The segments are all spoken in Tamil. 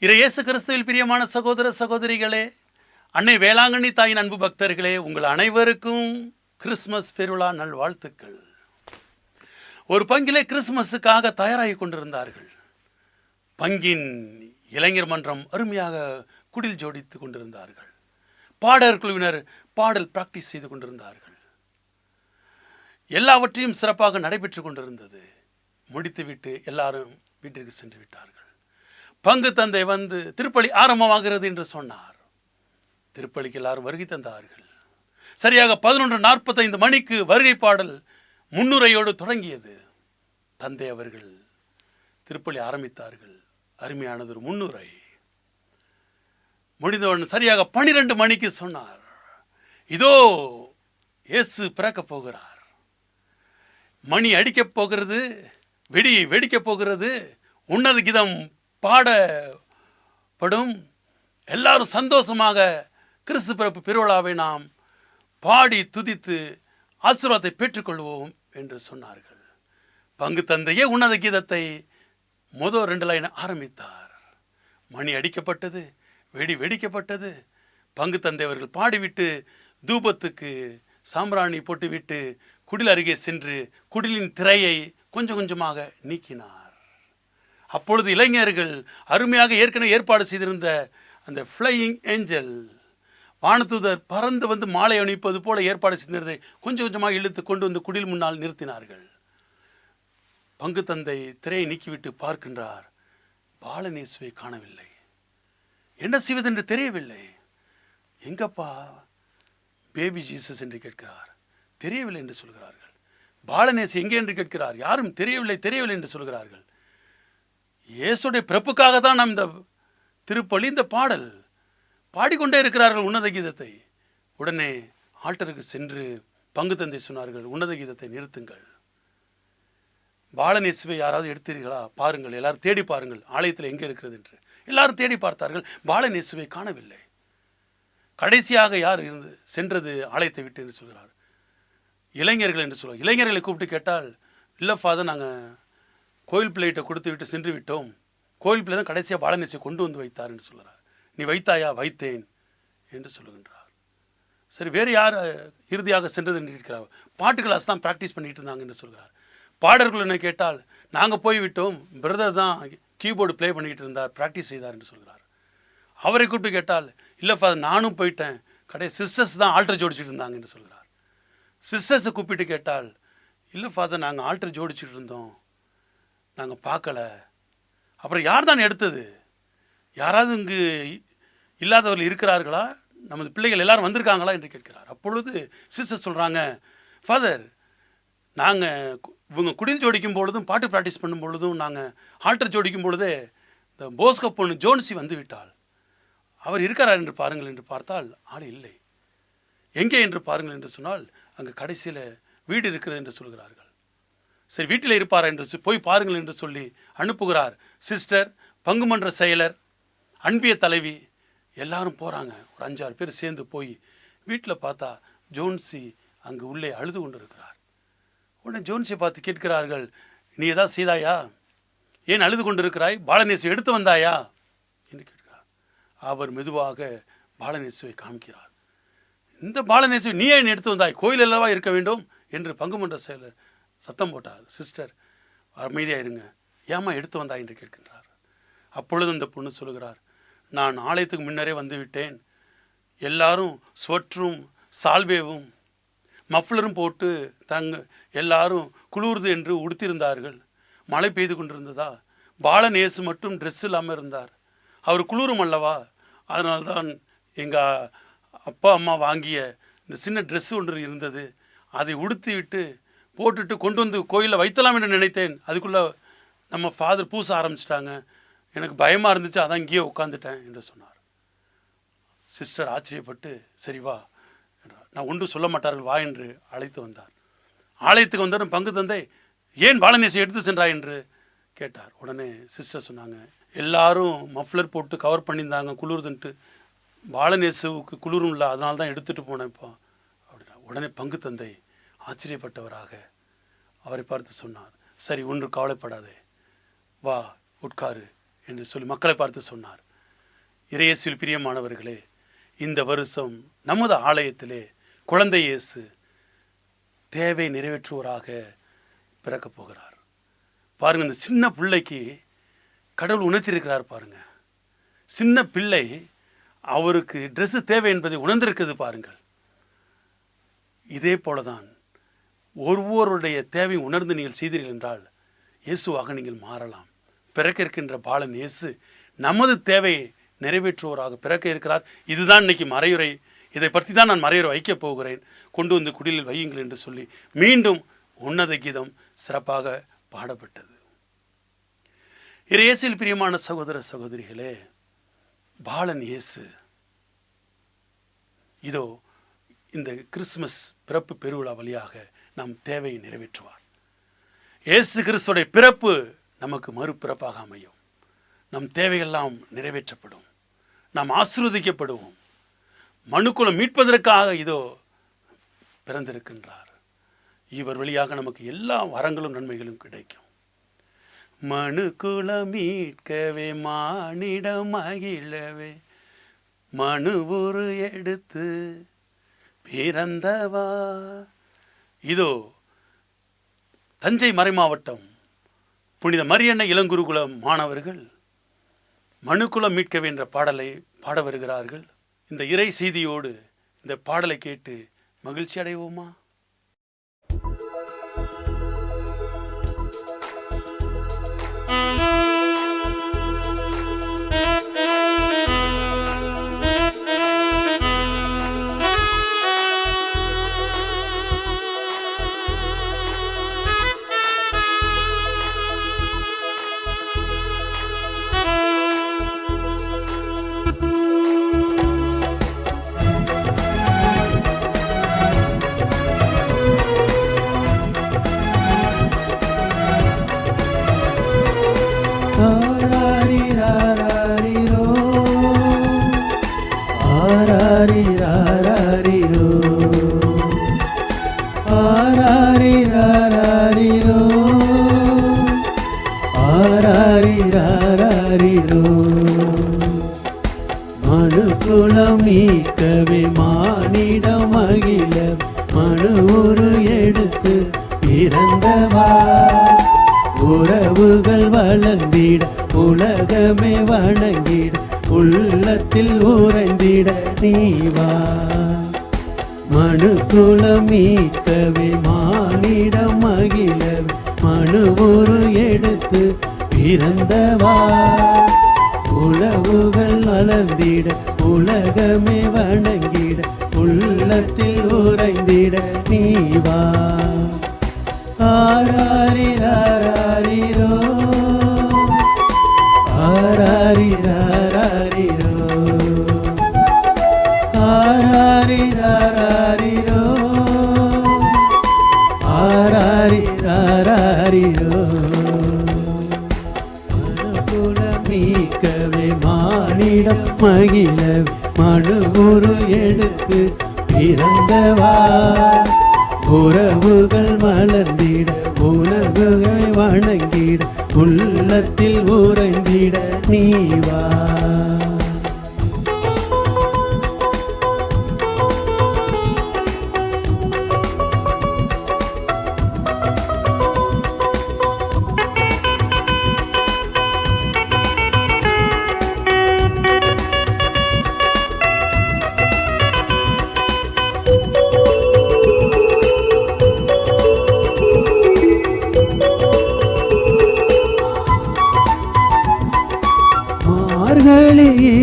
இயேசு கிறிஸ்துவில் பிரியமான சகோதர சகோதரிகளே, அன்னை வேளாங்கண்ணி தாயின் அன்பு பக்தர்களே, உங்கள் அனைவருக்கும் கிறிஸ்துமஸ் பெருவிழா நல்வாழ்த்துக்கள். ஒரு பங்கிலே கிறிஸ்துமஸுக்காக தயாராகி கொண்டிருந்தார்கள். பங்கின் இளைஞர் மன்றம் அருமையாக குடில் ஜோடித்து கொண்டிருந்தார்கள். பாடகர் குழுவினர் பாடல் பிராக்டிஸ் செய்து கொண்டிருந்தார்கள். எல்லாவற்றையும் சிறப்பாக நடைபெற்று கொண்டிருந்தது. முடித்துவிட்டு எல்லாரும் வீட்டிற்கு சென்று விட்டார்கள். பங்கு தந்தை வந்து திருப்பலி ஆரம்பமாகிறது என்று சொன்னார். திருப்பலிக்கு எல்லாரும் வருகை தந்தார்கள். சரியாக 11:45 மணிக்கு வருகை பாடல் முன்னுரையோடு தொடங்கியது. தந்தை அவர்கள் திருப்பலி ஆரம்பித்தார்கள். அருமையானது ஒரு முன்னுரை. முடிந்தவுடன் சரியாக 12 மணிக்கு சொன்னார், இதோ இயேசு பிறக்கப் போகிறார், மணி அடிக்கப் போகிறது, வெடி வெடிக்கப் போகிறது, உன்னத கீதம் பாடப்படும், எல்லாரும் சந்தோஷமாக கிறிஸ்து பிறப்பு பெருவிழாவை நாம் பாடி துதித்து ஆசீர்வாதத்தை பெற்றுக்கொள்வோம் என்று சொன்னார்கள். பங்கு தந்தையே உன்னத கீதத்தை முதல் 2 லைன் ஆரம்பித்தார். மணி அடிக்கப்பட்டது, வெடி வெடிக்கப்பட்டது. பங்கு தந்தை அவர்கள் பாடிவிட்டு தூபத்துக்கு சாம்பிராணி போட்டுவிட்டு குடில் அருகே சென்று குடிலின் திரையை கொஞ்சம் கொஞ்சமாக நீக்கினார். அப்பொழுது இளைஞர்கள் அருமையாக ஏற்கனவே ஏற்பாடு செய்திருந்த அந்த ஃப்ளையிங் ஏஞ்சல், வானதூதர் பறந்து வந்து மாலை அணிப்பது போல ஏற்பாடு செய்திருந்ததை கொஞ்சம் கொஞ்சமாக இழுத்து கொண்டு வந்து குடில் முன்னால் நிறுத்தினார்கள். பங்கு தந்தை திரையை நீக்கிவிட்டு பார்க்கின்றார். பாலநேசுவை காணவில்லை. என்ன செய்வது என்று தெரியவில்லை. எங்கப்பா பேபி ஜீசஸ் என்று கேட்கிறார். தெரியவில்லை என்று சொல்கிறார்கள். பாலநேசு எங்கே என்று கேட்கிறார். யாரும் தெரியவில்லை தெரியவில்லை என்று சொல்கிறார்கள். இயேசுடைய பிறப்புக்காக தான் நாம் இந்த திருப்பலி, இந்த பாடல் பாடிக்கொண்டே இருக்கிறார்கள் உன்னத கீதத்தை. உடனே ஆல்டருக்கு சென்று பங்கு தந்தை சொன்னார்கள், உன்னத கீதத்தை நிறுத்துங்கள். பாலநேசுவை யாராவது எடுத்தீர்களா பாருங்கள், எல்லாரும் தேடி பாருங்கள் ஆலயத்தில் எங்கே இருக்கிறது என்று. எல்லாரும் தேடி பார்த்தார்கள். பாலநேசுவை காணவில்லை. கடைசியாக யார் இருந்து சென்றது ஆலயத்தை விட்டு என்று சொல்கிறார். இளைஞர்கள் என்று சொல்லுவார். இளைஞர்களை கூப்பிட்டு கேட்டால், இல்லை ஃபாதர், நாங்கள் கோயில் பிள்ளைகிட்ட கொடுத்து விட்டு சென்று விட்டோம். கோயில் பிள்ளை தான் கடைசியாக பாலநேசை கொண்டு வந்து வைத்தார் என்று சொல்கிறார். நீ வைத்தாயா? வைத்தேன் என்று சொல்லுகின்றார். சரி, வேறு யார் இறுதியாக சென்றது என்று இருக்கிறார். பாட்டு கிளாஸ் தான் ப்ராக்டிஸ் பண்ணிட்டு இருந்தாங்க என்று சொல்கிறார். பாடர்கள் என்ன கேட்டால், நாங்கள் போய் விட்டோம், பிரதர் தான் கீபோர்டு ப்ளே பண்ணிக்கிட்டு இருந்தார், ப்ராக்டிஸ் செய்தார் என்று சொல்கிறார். அவரை கூப்பிட்டு கேட்டால், இல்லை ஃபாதர், நானும் போயிட்டேன், சிஸ்டர்ஸ் தான் ஆல்டர் ஜோடிச்சுட்டு இருந்தாங்க என்று சொல்கிறார். சிஸ்டர்ஸை கூப்பிட்டு கேட்டால், இல்லை ஃபாதர், நாங்கள் ஆல்டர் ஜோடிச்சுட்டு இருந்தோம், நாங்கள் பார்க்கல. அப்புறம் யார் தான் எடுத்தது? யாராவது இங்கு இல்லாதவர்கள் இருக்கிறார்களா? நமது பிள்ளைகள் எல்லாரும் வந்திருக்காங்களா என்று கேட்கிறார். அப்பொழுது சிஸ்டர் சொல்கிறாங்க, ஃபாதர், நாங்கள் இவங்க குடில் ஜோடிக்கும் பொழுதும் பாட்டு ப்ராக்டிஸ் பண்ணும் பொழுதும் நாங்கள் ஆல்டர் ஜோடிக்கும் பொழுதே இந்த போஸ்கோ பொண்ணு ஜோன்சி வந்து விட்டாள். அவர் இருக்கிறார் என்று பாருங்கள் என்று பார்த்தால் ஆள் இல்லை. எங்கே என்று பாருங்கள் என்று சொன்னால் அங்கே கடைசியில் வீடு இருக்கிறது என்று சொல்கிறார்கள். சரி, வீட்டில் இருப்பார் என்று போய் பாருங்கள் என்று சொல்லி அனுப்புகிறார். சிஸ்டர், பங்கு மன்ற செயலர், அன்பிய தலைவி எல்லாரும் போகிறாங்க. ஒரு 5-6 பேர் சேர்ந்து போய் வீட்டில் பார்த்தா ஜோன்சி அங்கு உள்ளே அழுது கொண்டு இருக்கிறார். உடனே ஜோன்சியை பார்த்து கேட்கிறார்கள், நீ ஏதாவது செய்தாயா? ஏன் அழுது கொண்டு இருக்கிறாய்? பாலநேசு எடுத்து வந்தாயா என்று கேட்கிறார். அவர் மெதுவாக பாலநேசுவை காமிக்கிறார். இந்த பாலநேசுவை நீ ஏன் எடுத்து வந்தாய்? கோயில் அல்லவா இருக்க வேண்டும் என்று பங்கு மன்ற செயலர் சத்தம் போட்டார். சிஸ்டர், அமைதியாக இருங்க, ஏமா எடுத்து வந்தாய் என்று கேட்கின்றார். அப்பொழுது அந்த பொண்ணு சொல்கிறார், நான் ஆலயத்துக்கு முன்னரே வந்து விட்டேன். எல்லாரும் ஸ்வெட்டரும் சால்வேவும் மஃப்ளரும் போட்டு எல்லாரும் குளிர்து என்று உடுத்திருந்தார்கள். மழை பெய்து கொண்டிருந்ததா, பாலநேசு மட்டும் ட்ரெஸ் இல்லாமல் இருந்தார். அவர் குளிரும் அல்லவா, அதனால்தான் எங்கள் அப்பா அம்மா வாங்கிய இந்த சின்ன ட்ரெஸ் ஒன்று இருந்தது, அதை உடுத்தி விட்டு போட்டுட்டு கொண்டு வந்து கோயிலில் வைத்தலாம் என்று நினைத்தேன். அதுக்குள்ளே நம்ம ஃபாதர் பூச ஆரம்பிச்சிட்டாங்க. எனக்கு பயமாக இருந்துச்சு, அதான் இங்கேயே உட்காந்துட்டேன் என்று சொன்னார். சிஸ்டர் ஆச்சரியப்பட்டு, சரி வா என்றார். நான் ஒன்றும் சொல்ல மாட்டார்கள், வா என்று அழைத்து வந்தார். ஆலயத்துக்கு வந்ததும் பங்கு தந்தை, ஏன் பாலநேசை எடுத்து சென்றாய் என்று கேட்டார். உடனே சிஸ்டர் சொன்னாங்க, எல்லாரும் மஃப்ளர் போட்டு கவர் பண்ணியிருந்தாங்க, குளிர்துன்ட்டு. பாலநேசுவுக்கு குளிரும் இல்லை, அதனால தான் எடுத்துகிட்டு போனேன் இப்போ அப்படின்னா. உடனே பங்கு தந்தை ஆச்சரியப்பட்டவராக அவரை பார்த்து சொன்னார், சரி, ஒன்று கவலைப்படாதே, வா உட்காரு என்று சொல்லி மக்களை பார்த்து சொன்னார். இறையேசுவில் பிரியமானவர்களே, இந்த வருஷம் நமது ஆலயத்திலே குழந்தை இயேசு தேவை நிறைவேற்றுவோராக பிறக்கப் போகிறார். பாருங்க, இந்த சின்ன பிள்ளைக்கு கடவுள் உணர்த்திருக்கிறார். பாருங்க, சின்ன பிள்ளை அவருக்கு ட்ரெஸ்ஸு தேவை என்பதை உணர்ந்திருக்குது. பாருங்கள், இதே போலதான் ஒவ்வொருடைய தேவை உணர்ந்து நீங்கள் செய்தீர்கள் என்றால் இயேசுவாக நீங்கள் மாறலாம். பிறக்க இருக்கின்ற பாலன் இயேசு நமது தேவையை நிறைவேற்றுவோராக பிறக்க இருக்கிறார். இதுதான் இன்னைக்கு மறையுரை. இதை பற்றி தான் நான் மறையுரை வைக்கப் போகிறேன். கொண்டு வந்து குடிலில் வையுங்கள் என்று சொல்லி மீண்டும் உன்னத கீதம் சிறப்பாக பாடப்பட்டது. இயேசுவில் பிரியமான சகோதர சகோதரிகளே, பாலன் இயேசு இதோ இந்த கிறிஸ்துமஸ் பிறப்பு பெருவிழா வழியாக நம் தேவையை நிறைவேற்றுவார். இயேசு கிறிஸ்துடைய பிறப்பு நமக்கு மறுபிறப்பாக அமையும். நம் தேவையெல்லாம் நிறைவேற்றப்படும். நாம் ஆசீர்வதிக்கப்படுவோம். மனுக்குலம் மீட்பதற்காக இதோ பிறந்திருக்கின்றார். இவர் வழியாக நமக்கு எல்லா வரங்களும் நன்மைகளும் கிடைக்கும். மனுக்குலம் மீட்கவே மானிடம் மகிழவே மனு உரு எடுத்து பிறந்தவா. இதோ தஞ்சை மறைமாவட்டம் புனித மரியன்னை இளங்குருகுல மாணவர்கள் மனுக்குலம் மீட்கவே என்ற பாடலை பாட வருகிறார்கள். இந்த இறை செய்தியோடு இந்த பாடலை கேட்டு மகிழ்ச்சி அடைவோமா? மனுக்குலம் மீட்கவே மானிடம் மகிழ மனு உரு எடுத்து பிறந்தவா. உறவுகள் வளர்ந்திட உலகமே வணங்கிட உள்ளத்தில் உறைந்திட நீவா. மனுக்குலம் மீட்கவே மானிடம் மகிழ மனு உரு எடுத்து பிறந்தவா. உறவுகள் வளர்ந்திட உலகமே வணங்கிட உள்ளத்தில் உறைந்திட நீவா. ஆராரிராரிரோ ஆராரிராரிரோ ஆராரிராரிரோ ஆராரிராரிரோ. மனுக்குலம் மீட்கவே மானிடம் மகிழ மனு உரு எடுத்து பிறந்தவா. உறவுகள் மலர்ந்திட உலகை வணங்கிட உள்ளத்தில் உறைந்திட நீவா.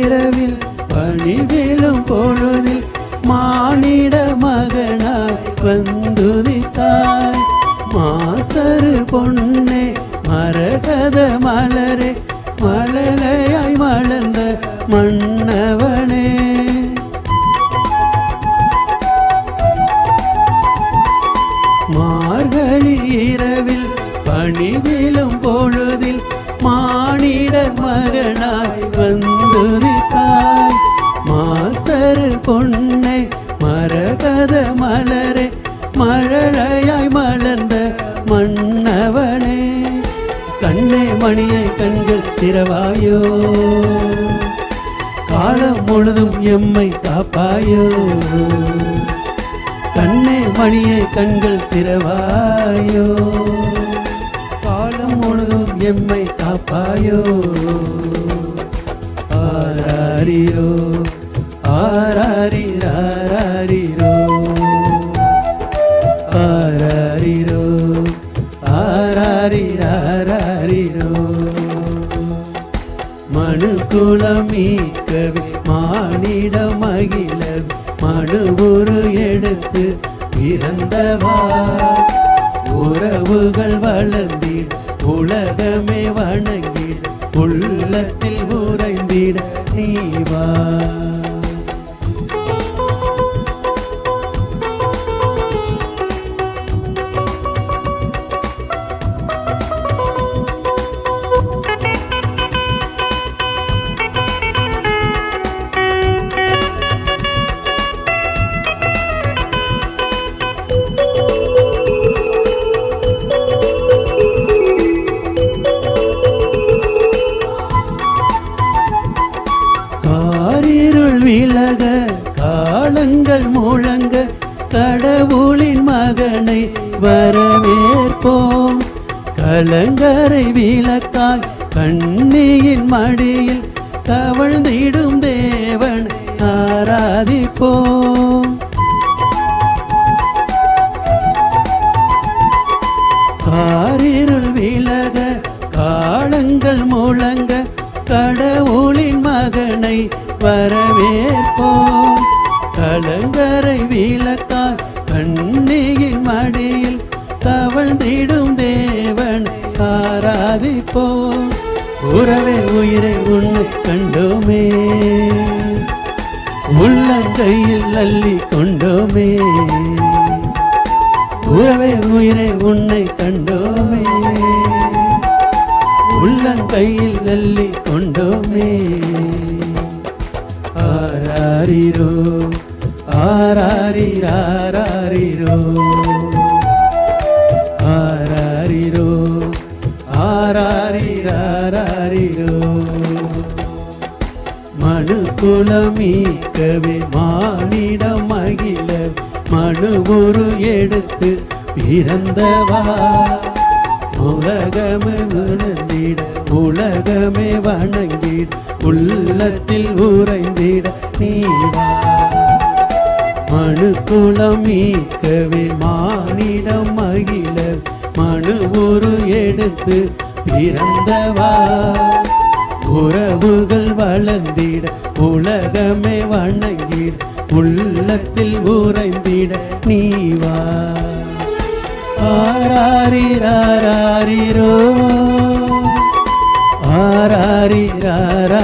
இரவில் பணி விழும் பொழுதில் மானிட மகனாய் வந்துதித்தாய். மாசரு பொன்னே மரகத மலரே மழலையாய் மலர்ந்த மன்னவனே. மார்கழி இரவில் பணி விழும் பொழுதில் மானிட மகனாய் வந்துதித்தாய். மாசரு பொன்னை மரகத மலரே மழலையாய் மலர்ந்த மன்னவனே. கண்ணே மணியை கண்கள் திறவாயோ, காலம் முழுதும் எம்மை காப்பாயோ. கண்ணே மணியே கண்கள் திறவாயோ. காலம் முழுதும் எம்மை காப்பாயோ. ஆராரிரோ ஆராரிராரிரோ ஆராரிரோ ஆராரிராரிரோ. மனுக்குலம் மீட்கவே மானிட மகிழவே மனுவுரு எடுத்து பிறந்தவா. உறவுகள் வளர்ந்திட உலகமே வணங்கிட உள்ளத்தில் உறைந்திட நீவா. காரிருள் விலக காலங்கள் முழங்க கடவுளின் மகனை வரவேற்போம். கலங்கரை விளக்காய் கண்ணியின் மடியில் தவழ்ந்திடும் தேவன் ஆராதிப்போம். காரிருள் விலக காலங்கள் முழங்க கடவுளின் மகனை வரவேற்போம். கலங்கரை விளக்காய் கண்ணியின் மடியில் தவழ்ந்திடும் தேவன் ஆராதிப்போம். உறவே உயிரை உன்னை கண்டோமே, உள்ளங்கையில் அள்ளி கொண்டோமே. உறவே உயிரை உன்னை கண்டோமே, உள்ளங்கையில் அள்ளி கொண்டோமே. ஆராரிரோ ஆராரிராரிரோ ஆராரிரோ ஆராரிராரிரோ. மனுக்குலம் மீட்கவே மானிட மகிழ மனுவுரு எடுத்து பிறந்தவா. உலகமே உணர்ந்திட உலகமே வணங்கிட உள்ளத்தில் உறைந்திட நீவா. மனுக்குலம் மீட்கவே மானிடம் மகிழ மனுவுரு எடுத்து பிறந்தவா. உறவுகள் வளர்ந்திட உலகமே வணங்கிட உள்ளத்தில் உறைந்திட நீவா. ஆராரிராரிரோ ஆராரிராரிரோ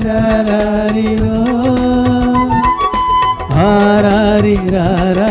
ஆராரிராரிரோ ஆராரிராரிரோ.